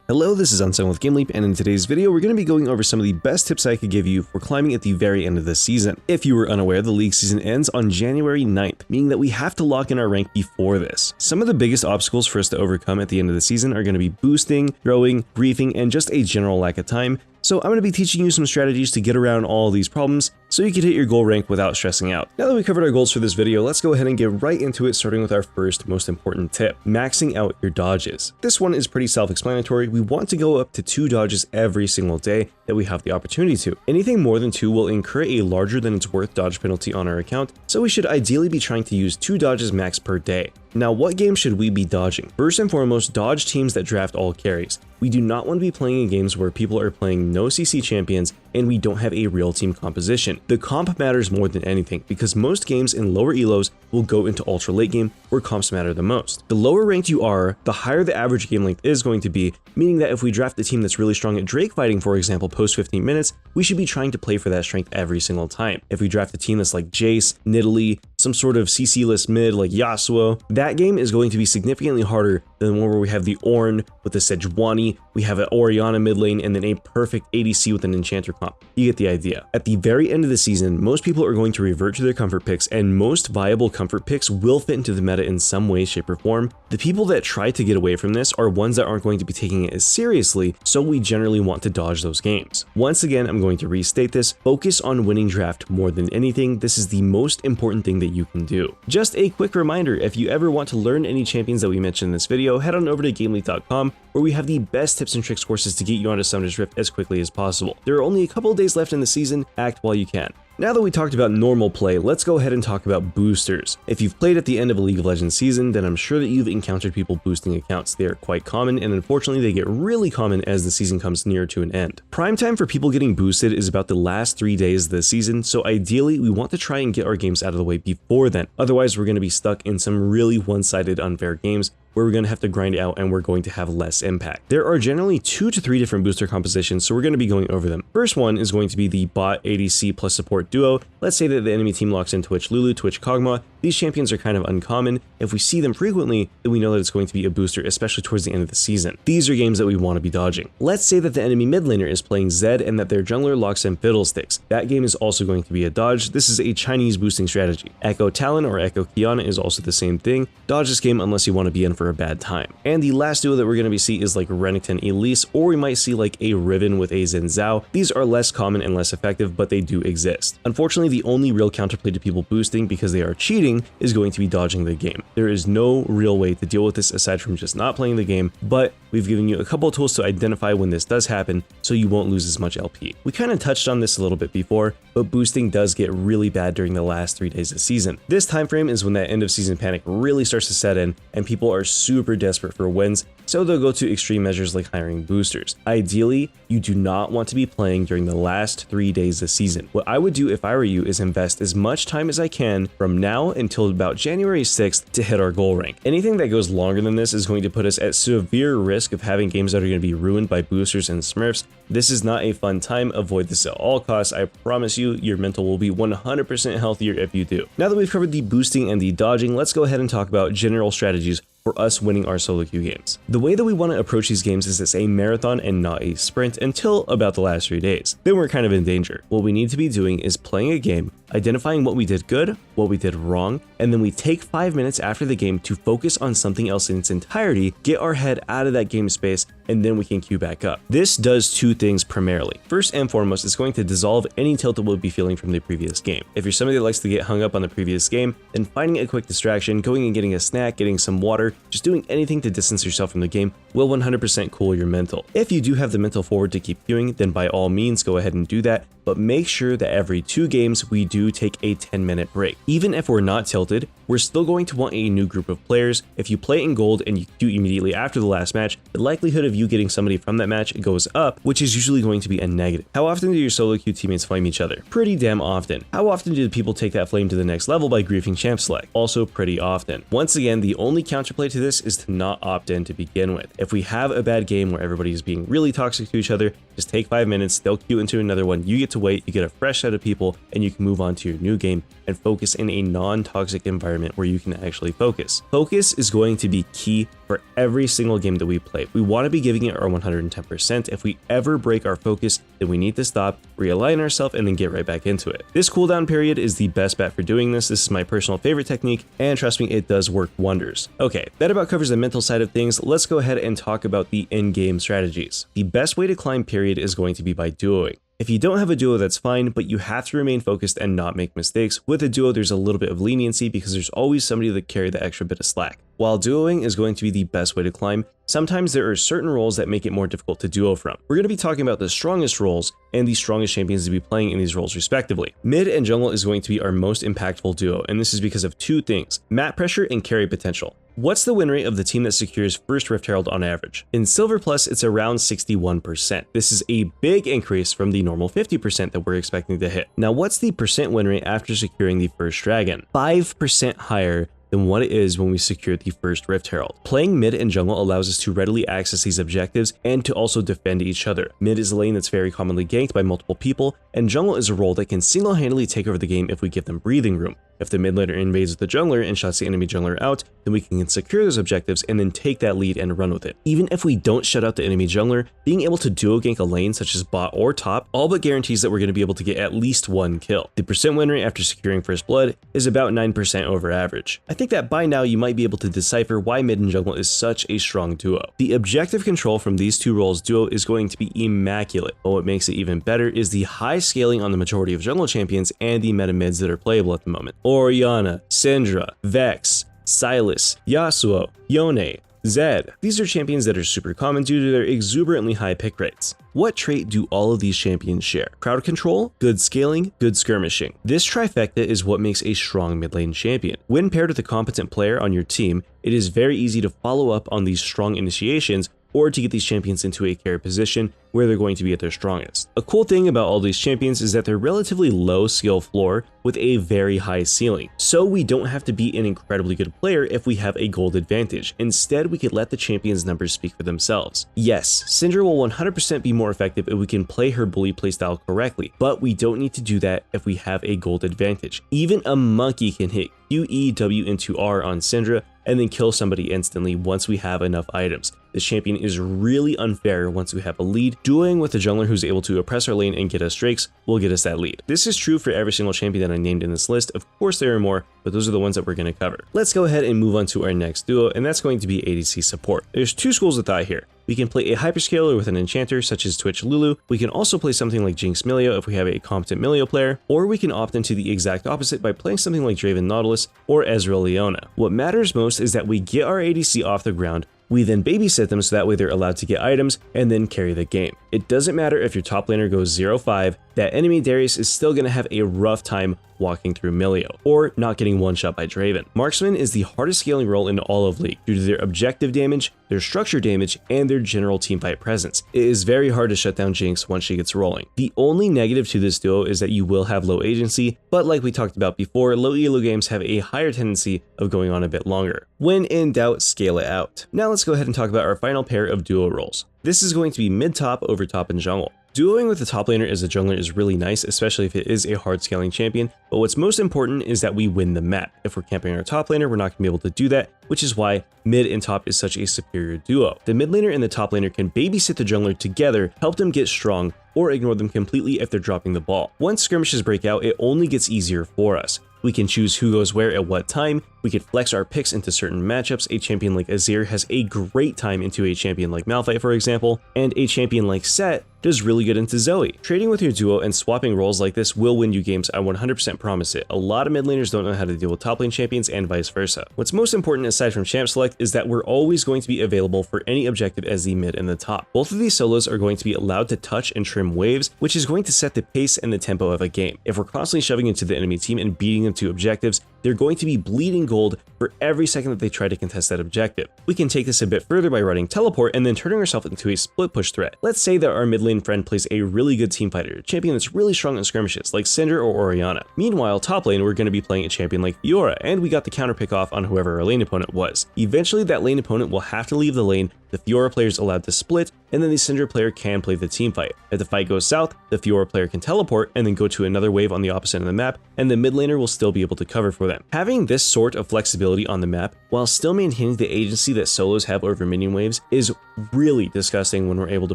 Hello, this is Unsung with GameLeap, and in today's video, we're going to be going over some of the best tips I could give you for climbing at the very end of the season. If you were unaware, the league season ends on January 9th, meaning that we have to lock in our rank before this. Some of the biggest obstacles for us to overcome at the end of the season are going to be boosting, throwing, griefing, and just a general lack of time. So I'm going to be teaching you some strategies to get around all of these problems so you can hit your goal rank without stressing out. Now that we covered our goals for this video, let's go ahead and get right into it, starting with our first most important tip: maxing out your dodges. This one is pretty self-explanatory. We want to go up to 2 dodges every single day that we have the opportunity to. Anything more than 2 will incur a larger than it's worth dodge penalty on our account, so we should ideally be trying to use 2 dodges max per day. Now, what games should we be dodging? First and foremost, dodge teams that draft all carries. We do not want to be playing in games where people are playing no CC champions and we don't have a real team composition. The comp matters more than anything because most games in lower elos will go into ultra late game where comps matter the most. The lower ranked you are, the higher the average game length is going to be, meaning that if we draft a team that's really strong at Drake fighting, for example, post 15 minutes, we should be trying to play for that strength every single time. If we draft a team that's like Jace, Nidalee, some sort of CC-less mid like Yasuo, that game is going to be significantly harder than one where we have the Ornn with the Sejuani, we have an Orianna mid lane, and then a perfect ADC with an Enchanter comp. You get the idea. At the very end of the season, most people are going to revert to their comfort picks, and most viable comfort picks will fit into the meta in some way, shape, or form. The people that try to get away from this are ones that aren't going to be taking it as seriously, so we generally want to dodge those games. Once again, I'm going to restate this: focus on winning draft more than anything. This is the most important thing that you can do. Just a quick reminder, if you ever want to learn any champions that we mentioned in this video, head on over to GameLeap.com, where we have the best tips and tricks courses to get you onto Summoner's Rift as quickly as possible. There are only a couple of days left in the season. Act while you can. Now that we talked about normal play, let's go ahead and talk about boosters. If you've played at the end of a League of Legends season, then I'm sure that you've encountered people boosting accounts. They are quite common, and unfortunately they get really common as the season comes near to an end. Prime time for people getting boosted is about the last 3 days of the season, so ideally we want to try and get our games out of the way before then. Otherwise we're going to be stuck in some really one-sided unfair games where we're going to have to grind out and we're going to have less impact. There are generally 2 to 3 different booster compositions, so we're going to be going over them. First one is going to be the bot ADC plus support duo. Let's say that the enemy team locks in Twitch Lulu, Twitch Kog'Maw. These champions are kind of uncommon. If we see them frequently, then we know that it's going to be a booster, especially towards the end of the season. These are games that we want to be dodging. Let's say that the enemy mid laner is playing Zed and that their jungler locks in Fiddlesticks. That game is also going to be a dodge. This is a Chinese boosting strategy. Echo Talon or Echo Qiyana is also the same thing. Dodge this game unless you want to be in for a bad time. And the last duo that we're going to be see is like Renekton Elise, or we might see like a Riven with a Xin Zhao. These are less common and less effective, but they do exist. Unfortunately, the only real counterplay to people boosting because they are cheating is going to be dodging the game. There is no real way to deal with this aside from just not playing the game, but we've given you a couple of tools to identify when this does happen so you won't lose as much LP. We kind of touched on this a little bit before, but boosting does get really bad during the last 3 days of season. This time frame is when that end of season panic really starts to set in and people are super desperate for wins, so they'll go to extreme measures like hiring boosters. Ideally, you do not want to be playing during the last 3 days of season. What I would do if I were you is invest as much time as I can from now until about January 6th to hit our goal rank. Anything that goes longer than this is going to put us at severe risk of having games that are going to be ruined by boosters and smurfs. This is not a fun time. Avoid this at all costs. I promise you, your mental will be 100% healthier if you do. Now that we've covered the boosting and the dodging, let's go ahead and talk about general strategies for us winning our solo queue games. The way that we want to approach these games is as a marathon and not a sprint until about the last 3 days. Then we're kind of in danger. What we need to be doing is playing a game, identifying what we did good, what we did wrong, and then we take 5 minutes after the game to focus on something else in its entirety, get our head out of that game space, and then we can queue back up. This does 2 things primarily. First and foremost, it's going to dissolve any tilt that we'll be feeling from the previous game. If you're somebody that likes to get hung up on the previous game, then finding a quick distraction, going and getting a snack, getting some water, just doing anything to distance yourself from the game will 100% cool your mental. If you do have the mental forward to keep queuing, then by all means go ahead and do that, but make sure that every 2 games we do take a 10-minute break. Even if we're not tilted, we're still going to want a new group of players. If you play in gold and you queue immediately after the last match, the likelihood of you getting somebody from that match goes up, which is usually going to be a negative. How often do your solo queue teammates flame each other? Pretty damn often. How often do people take that flame to the next level by griefing champ select? Also pretty often. Once again, the only counterplay to this is to not opt in to begin with. If we have a bad game where everybody is being really toxic to each other, just take 5 minutes, they'll queue into another one, you get to wait, you get a fresh set of people, and you can move on to your new game and focus in a non-toxic environment environment where you can actually focus. Focus is going to be key for every single game that we play. We want to be giving it our 110%. If we ever break our focus, then we need to stop, realign ourselves, and then get right back into it. This cooldown period is the best bet for doing this. This is my personal favorite technique, and trust me, it does work wonders. Okay, that about covers the mental side of things. Let's go ahead and talk about the in-game strategies. The best way to climb period is going to be by duoing. If you don't have a duo, that's fine, but you have to remain focused and not make mistakes. With a duo, there's a little bit of leniency because there's always somebody to carry the extra bit of slack. While duoing is going to be the best way to climb, sometimes there are certain roles that make it more difficult to duo from. We're going to be talking about the strongest roles and the strongest champions to be playing in these roles respectively. Mid and jungle is going to be our most impactful duo, and this is because of two things: map pressure and carry potential. What's the win rate of the team that secures first Rift Herald on average? In Silver Plus, it's around 61%. This is a big increase from the normal 50% that we're expecting to hit. Now, what's the percent win rate after securing the first dragon? 5% higher than what it is when we secure the first Rift Herald. Playing mid and jungle allows us to readily access these objectives and to also defend each other. Mid is a lane that's very commonly ganked by multiple people, and jungle is a role that can single-handedly take over the game if we give them breathing room. If the mid laner invades the jungler and shuts the enemy jungler out, then we can secure those objectives and then take that lead and run with it. Even if we don't shut out the enemy jungler, being able to duo gank a lane such as bot or top all but guarantees that we're going to be able to get at least one kill. The percent win rate after securing first blood is about 9% over average. I think that by now you might be able to decipher why mid and jungle is such a strong duo. The objective control from these two roles duo is going to be immaculate, but what makes it even better is the high scaling on the majority of jungle champions and the meta mids that are playable at the moment. Orianna, Syndra, Vex, Sylas, Yasuo, Yone, Zed. These are champions that are super common due to their exuberantly high pick rates. What trait do all of these champions share? Crowd control, good scaling, good skirmishing. This trifecta is what makes a strong mid lane champion. When paired with a competent player on your team, it is very easy to follow up on these strong initiations or to get these champions into a carry position where they're going to be at their strongest. A cool thing about all these champions is that they're relatively low skill floor with a very high ceiling. So we don't have to be an incredibly good player if we have a gold advantage. Instead, we could let the champion's numbers speak for themselves. Yes, Syndra will 100% be more effective if we can play her bully playstyle correctly, but we don't need to do that if we have a gold advantage. Even a monkey can hit Q, E, W into R on Syndra and then kill somebody instantly once we have enough items. This champion is really unfair once we have a lead. Dueling with a jungler who's able to oppress our lane and get us drakes will get us that lead. This is true for every single champion that I named in this list. Of course there are more, but those are the ones that we're going to cover. Let's go ahead and move on to our next duo, and that's going to be ADC support. There's two schools of thought here. We can play a hyperscaler with an enchanter such as Twitch Lulu. We can also play something like Jinx Milio if we have a competent Milio player, or we can opt into the exact opposite by playing something like Draven Nautilus or Ezreal Leona. What matters most is that we get our ADC off the ground, we then babysit them so that way they're allowed to get items and then carry the game. It doesn't matter if your top laner goes 0-5, that enemy Darius is still going to have a rough time walking through Milio, or not getting one shot by Draven. Marksman is the hardest scaling role in all of League due to their objective damage, their structure damage, and their general teamfight presence. It is very hard to shut down Jinx once she gets rolling. The only negative to this duo is that you will have low agency, but like we talked about before, low elo games have a higher tendency of going on a bit longer. When in doubt, scale it out. Now let's go ahead and talk about our final pair of duo roles. This is going to be mid-top over top and jungle. Duoing with the top laner as a jungler is really nice, especially if it is a hard scaling champion, but what's most important is that we win the map. If we're camping our top laner, we're not going to be able to do that, which is why mid and top is such a superior duo. The mid laner and the top laner can babysit the jungler together, help them get strong, or ignore them completely if they're dropping the ball. Once skirmishes break out, it only gets easier for us. We can choose who goes where at what time, we could flex our picks into certain matchups. A champion like Azir has a great time into a champion like Malphite, for example, and a champion like Set does really good into Zoe. Trading with your duo and swapping roles like this will win you games, I 100% promise it. A lot of mid laners don't know how to deal with top lane champions and vice versa. What's most important aside from champ select is that we're always going to be available for any objective as the mid and the top. Both of these solos are going to be allowed to touch and trim waves, which is going to set the pace and the tempo of a game. If we're constantly shoving into the enemy team and beating them to objectives, they're going to be bleeding gold for every second that they try to contest that objective. We can take this a bit further by running teleport and then turning ourselves into a split push threat. Let's say that our mid lane friend plays a really good team fighter, a champion that's really strong in skirmishes like Syndra or Orianna. Meanwhile, top lane we're going to be playing a champion like Fiora, and we got the counter pick off on whoever our lane opponent was. Eventually that lane opponent will have to leave the lane, the Fiora player is allowed to split, and then the Syndra player can play the team fight. If the fight goes south, the Fiora player can teleport and then go to another wave on the opposite end of the map, and the mid laner will still be able to cover for them. Having this sort of flexibility on the map while still maintaining the agency that solos have over minion waves is really disgusting when we're able to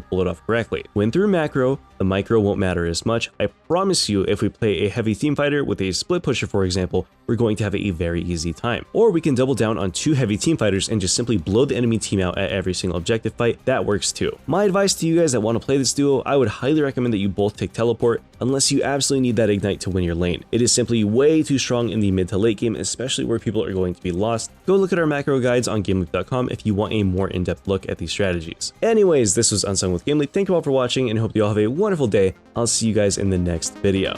pull it off correctly. When through macro, the micro won't matter as much. I promise you, if we play a heavy team fighter with a split pusher, for example, we're going to have a very easy time. Or we can double down on 2 heavy team fighters and just simply blow the enemy team out at every single objective fight. That works too. My advice to you guys that want to play this duo, I would highly recommend that you both take teleport, unless you absolutely need that ignite to win your lane. It is simply way too strong in the mid to late game, especially where people are going to be lost. Go look at our macro guides on GameLeap.com if you want a more in-depth look at these strategies. Anyways, this was Unsung with GameLeap. Thank you all for watching and hope you all have a wonderful day. I'll see you guys in the next video.